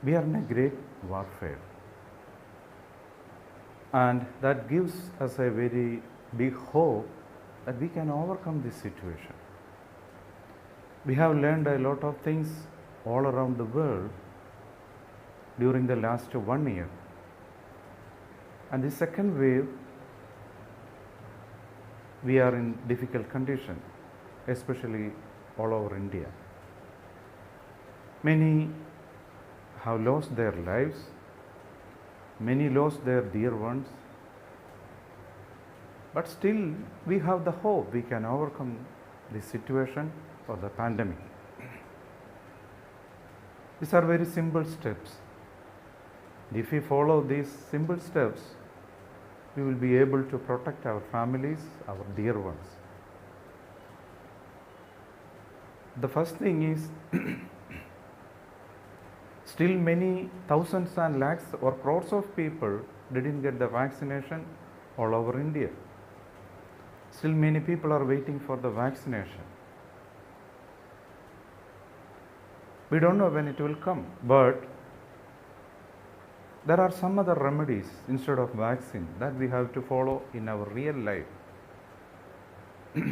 We are in a great warfare, and that gives us a very big hope that we can overcome this situation. We have learned a lot of things all around the world during the last 1 year. And the second wave, we are in difficult condition, especially all over India. Many have lost their lives, many lost their dear ones, but still we have the hope we can overcome this situation or the pandemic. These are very simple steps. If we follow these simple steps, we will be able to protect our families, our dear ones. The first thing is still many thousands and lakhs or crores of people didn't get the vaccination all over India. Still many people are waiting for the vaccination. We don't know when it will come, but there are some other remedies instead of vaccine that we have to follow in our real life.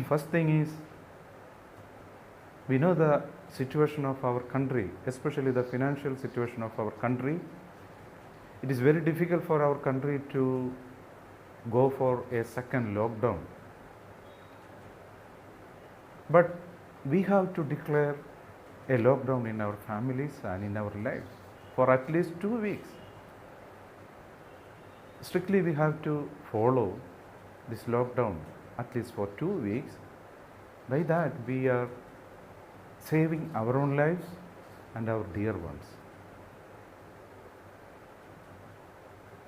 First thing is, we know the situation of our country, especially the financial situation of our country. It is very difficult for our country to go for a second lockdown. But we have to declare a lockdown in our families and in our lives for at least 2 weeks. Strictly we have to follow this lockdown at least for 2 weeks. By that we are saving our own lives and our dear ones.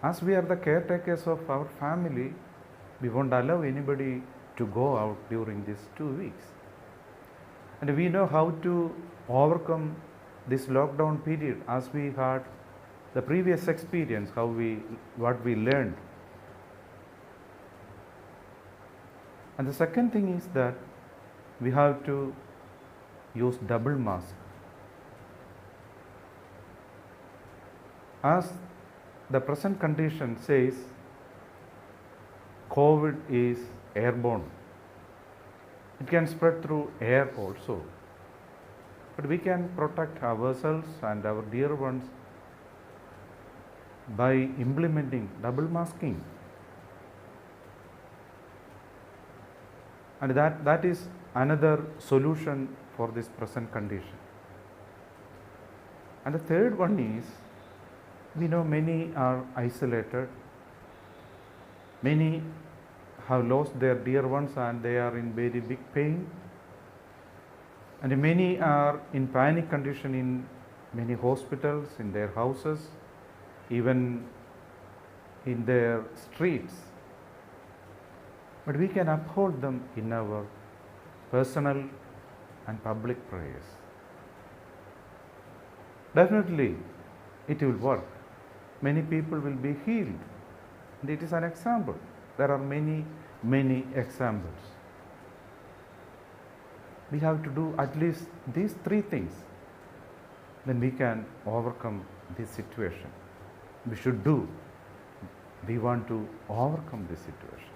As we are the caretakers of our family, we won't allow anybody to go out during these 2 weeks. And we know how to overcome this lockdown period as we had the previous experience, what we learned. And the second thing is that we have to use double mask. As the present condition says, COVID is airborne. It can spread through air also. But we can protect ourselves and our dear ones by implementing double masking. And that is another solution for this present condition. And the third one is, we know many are isolated, many have lost their dear ones and they are in very big pain, and many are in panic condition in many hospitals, in their houses, even in their streets. But we can uphold them in our personal and public prayers. Definitely it will work. Many people will be healed. And it is an example. There are many, many examples. We have to do at least these 3 things. Then we can overcome this situation. We should do. We want to overcome this situation.